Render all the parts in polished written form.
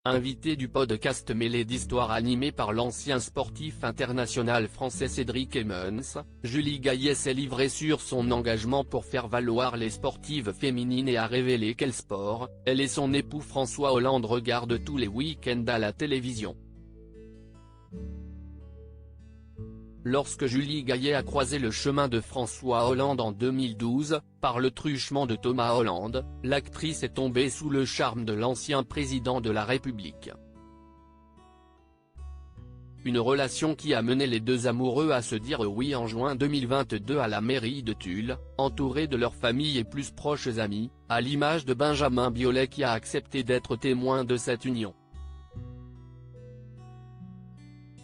Invité du podcast mêlé d'histoires animé par l'ancien sportif international français Cédric Emmons, Julie Gaillet s'est livrée sur son engagement pour faire valoir les sportives féminines et a révélé quel sport elle et son époux François Hollande regardent tous les week-ends à la télévision. Lorsque Julie Gaillet a croisé le chemin de François Hollande en 2012, par le truchement de Thomas Hollande, l'actrice est tombée sous le charme de l'ancien président de la République. Une relation qui a mené les deux amoureux à se dire oui en juin 2022 à la mairie de Tulle, entourés de leurs familles et plus proches amis, à l'image de Benjamin Biolay qui a accepté d'être témoin de cette union.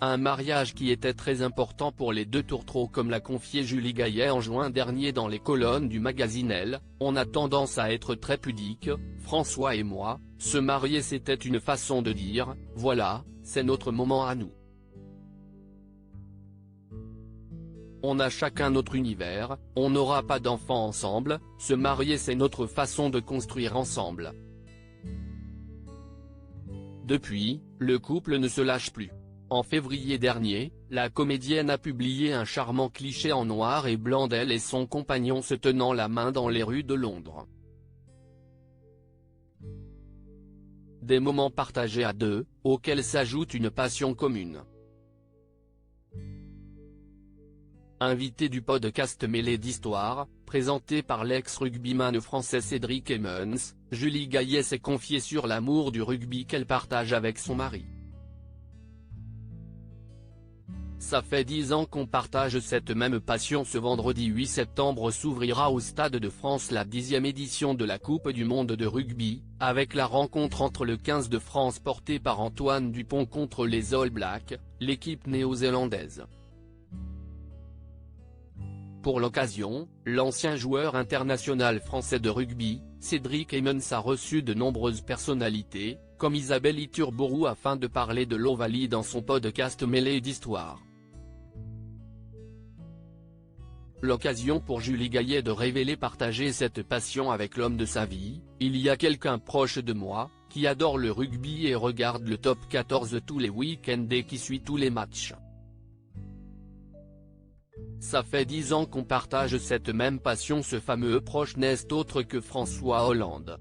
Un mariage qui était très important pour les deux tourtereaux comme l'a confié Julie Gaillet en juin dernier dans les colonnes du magazine Elle. On a tendance à être très pudique, François et moi, se marier c'était une façon de dire, voilà, c'est notre moment à nous. On a chacun notre univers, on n'aura pas d'enfants ensemble, se marier c'est notre façon de construire ensemble. Depuis, le couple ne se lâche plus. En février dernier, la comédienne a publié un charmant cliché en noir et blanc d'elle et son compagnon se tenant la main dans les rues de Londres. Des moments partagés à deux, auxquels s'ajoute une passion commune. Invité du podcast mêlé d'histoires, présenté par l'ex-rugbyman français Cédric Emmons, Julie Gaillet s'est confiée sur l'amour du rugby qu'elle partage avec son mari. Ça fait 10 ans qu'on partage cette même passion. Ce vendredi 8 septembre s'ouvrira au Stade de France la 10e édition de la Coupe du Monde de rugby, avec la rencontre entre le 15 de France porté par Antoine Dupont contre les All Blacks, l'équipe néo-zélandaise. Pour l'occasion, l'ancien joueur international français de rugby, Cédric Emmons a reçu de nombreuses personnalités, comme Isabelle Iturburu afin de parler de l'Ovalie dans son podcast mêlé d'histoires. L'occasion pour Julie Gaillet de révéler partager cette passion avec l'homme de sa vie. Il y a quelqu'un proche de moi, qui adore le rugby et regarde le top 14 tous les week-ends et qui suit tous les matchs. Ça fait 10 ans qu'on partage cette même passion. Ce fameux proche n'est autre que François Hollande.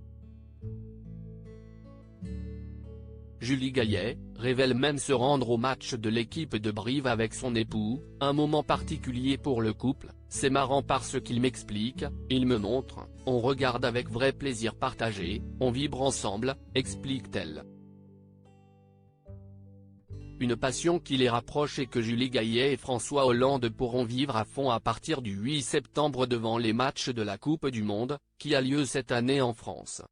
Julie Gaillet révèle même se rendre au match de l'équipe de Brive avec son époux, un moment particulier pour le couple. C'est marrant parce qu'il m'explique, il me montre, on regarde avec vrai plaisir partagé, on vibre ensemble, explique-t-elle. Une passion qui les rapproche et que Julie Gaillet et François Hollande pourront vivre à fond à partir du 8 septembre devant les matchs de la Coupe du Monde, qui a lieu cette année en France.